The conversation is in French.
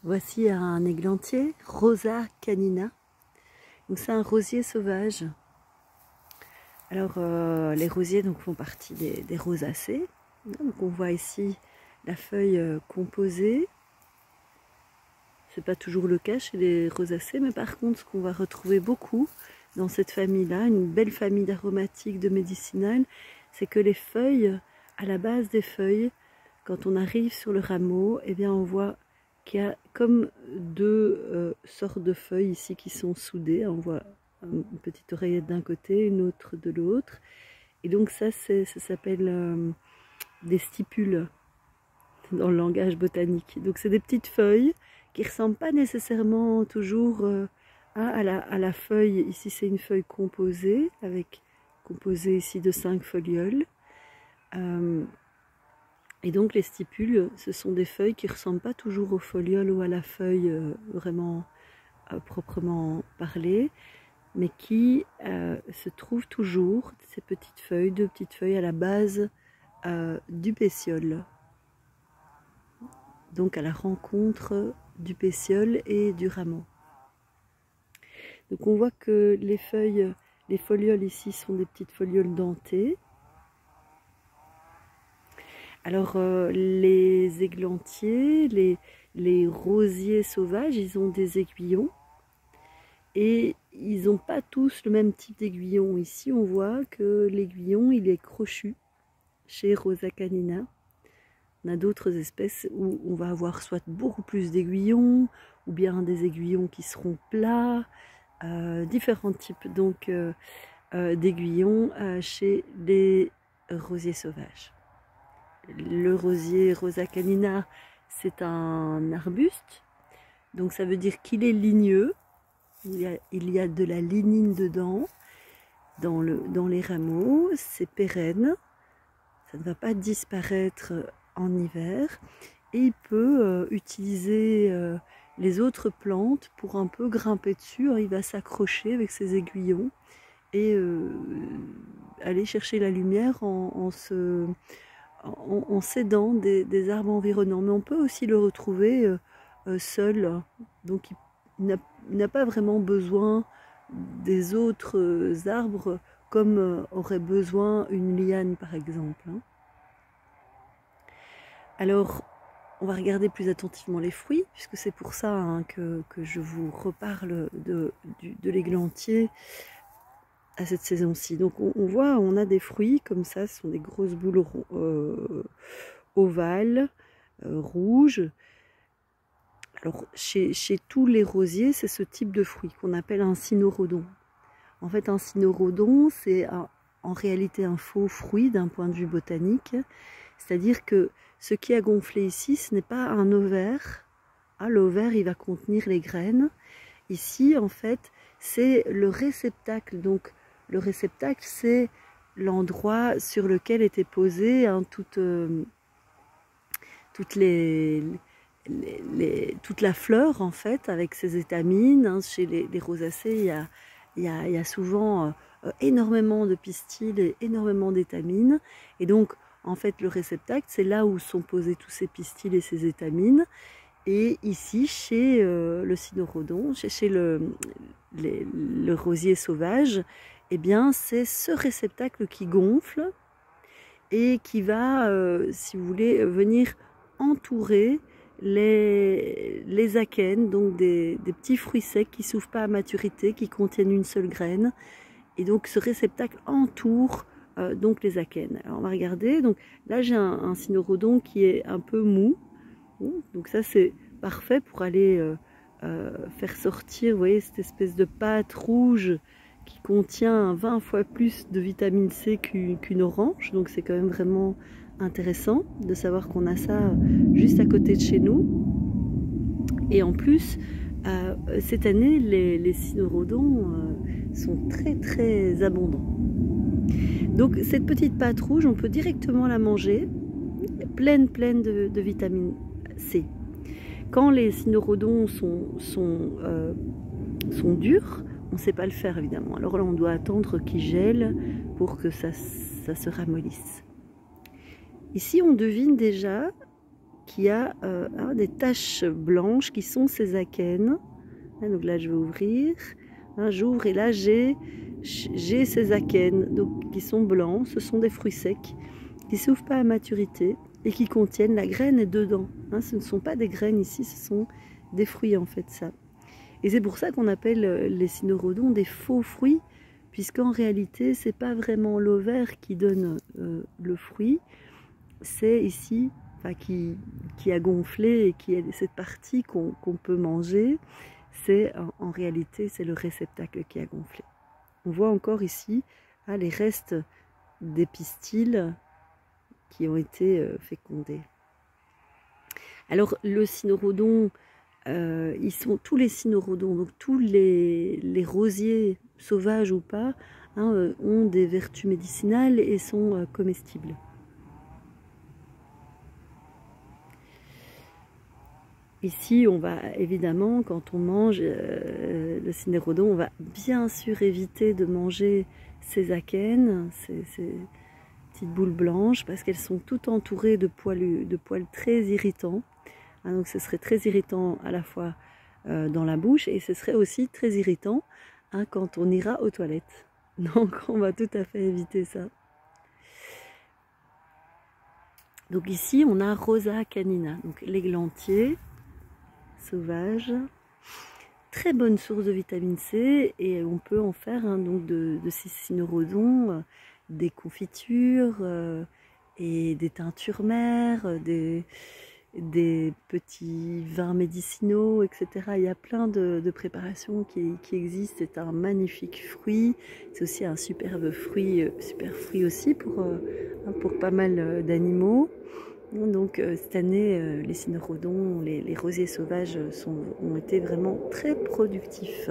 Voici un églantier, Rosa canina. Donc c'est un rosier sauvage. Alors les rosiers donc, font partie des rosacées. Donc on voit ici la feuille composée. C'est pas toujours le cas chez les rosacées, mais par contre ce qu'on va retrouver beaucoup dans cette famille-là, une belle famille d'aromatiques, de médicinales, c'est que les feuilles, à la base des feuilles, quand on arrive sur le rameau, eh bien on voit qu'il y a comme deux sortes de feuilles ici qui sont soudées. On voit une petite oreillette d'un côté, une autre de l'autre. Et donc ça s'appelle des stipules dans le langage botanique. Donc c'est des petites feuilles qui ne ressemblent pas nécessairement toujours à la feuille. Ici c'est une feuille composée, composée ici de 5 folioles. Et donc les stipules, ce sont des feuilles qui ne ressemblent pas toujours aux folioles ou à la feuille vraiment proprement parlée, mais qui se trouvent toujours, ces petites feuilles, deux petites feuilles à la base du pétiole. Donc à la rencontre du pétiole et du rameau. Donc on voit que les feuilles, les folioles ici sont des petites folioles dentées. Alors les églantiers, les rosiers sauvages, ils ont des aiguillons et ils n'ont pas tous le même type d'aiguillon. Ici on voit que l'aiguillon il est crochu chez Rosa canina. On a d'autres espèces où on va avoir soit beaucoup plus d'aiguillons ou bien des aiguillons qui seront plats, différents types donc d'aiguillons chez les rosiers sauvages. Le rosier Rosa canina, c'est un arbuste, donc ça veut dire qu'il est ligneux, il y a de la lignine dedans, dans les rameaux, c'est pérenne, ça ne va pas disparaître en hiver, et il peut utiliser les autres plantes pour un peu grimper dessus, il va s'accrocher avec ses aiguillons et aller chercher la lumière en s'aidant des arbres environnants. Mais on peut aussi le retrouver seul, donc il n'a pas vraiment besoin des autres arbres comme aurait besoin une liane par exemple. Alors on va regarder plus attentivement les fruits, puisque c'est pour ça que je vous reparle de l'églantier à cette saison-ci. Donc on voit, on a des fruits comme ça, ce sont des grosses boules ovales, rouges. Alors chez tous les rosiers, c'est ce type de fruit qu'on appelle un cynorrhodon. En fait, un cynorrhodon, c'est en réalité un faux fruit d'un point de vue botanique. C'est-à-dire que ce qui a gonflé ici, ce n'est pas un ovaire. L'ovaire, il va contenir les graines. Ici, en fait, c'est le réceptacle. Donc, le réceptacle, c'est l'endroit sur lequel était posée toute la fleur, en fait, avec ses étamines. Chez les rosacées, il y a souvent énormément de pistils et énormément d'étamines. Et donc, en fait, le réceptacle, c'est là où sont posés tous ces pistils et ces étamines. Et ici, chez le cynorrhodon, chez le rosier sauvage, eh bien, c'est ce réceptacle qui gonfle et qui va, si vous voulez, venir entourer les akènes, donc des petits fruits secs qui ne s'ouvrent pas à maturité, qui contiennent une seule graine. Et donc, ce réceptacle entoure donc les akènes. Alors, on va regarder. Donc, là, j'ai un cynorrhodon qui est un peu mou. Donc ça c'est parfait pour aller faire sortir, vous voyez, cette espèce de pâte rouge qui contient 20 fois plus de vitamine C qu'une orange. Donc c'est quand même vraiment intéressant de savoir qu'on a ça juste à côté de chez nous. Et en plus, cette année, les cynorrhodons sont très très abondants. Donc cette petite pâte rouge, on peut directement la manger, pleine de vitamine C. Quand les cynorrhodons sont durs, on ne sait pas le faire évidemment. Alors là, on doit attendre qu'ils gèlent pour que ça se ramollisse. Ici, on devine déjà qui a des taches blanches qui sont ses akènes. Donc là je vais ouvrir, j'ouvre et là j'ai ces akènes donc, qui sont blancs, ce sont des fruits secs qui ne s'ouvrent pas à maturité et qui contiennent, la graine est dedans. Ce ne sont pas des graines ici, ce sont des fruits en fait ça. Et c'est pour ça qu'on appelle les cynorrhodons des faux fruits, puisqu'en réalité c'est pas vraiment l'ovaire qui donne le fruit, c'est ici qui a gonflé et qui est cette partie qu'on peut manger, c'est en réalité c'est le réceptacle qui a gonflé. On voit encore ici les restes des pistils qui ont été fécondés. Alors le cynorrhodon, ils sont tous les cynorrhodons, donc tous les rosiers sauvages ou pas, ont des vertus médicinales et sont comestibles. Ici, on va évidemment, quand on mange le cynorrhodon, on va bien sûr éviter de manger ces akènes, ces petites boules blanches, parce qu'elles sont toutes entourées de poils très irritants. Donc ce serait très irritant à la fois dans la bouche et ce serait aussi très irritant quand on ira aux toilettes. Donc on va tout à fait éviter ça. Donc ici on a Rosa canina, donc l'églantier sauvage, très bonne source de vitamine C et on peut en faire donc de ces cynorrhodons des confitures et des teintures mères, des petits vins médicinaux, etc. Il y a plein de préparations qui existent. C'est un magnifique fruit. C'est aussi un superbe fruit aussi pour pas mal d'animaux. Donc cette année, les cynorrhodons, les rosiers sauvages ont été vraiment très productifs.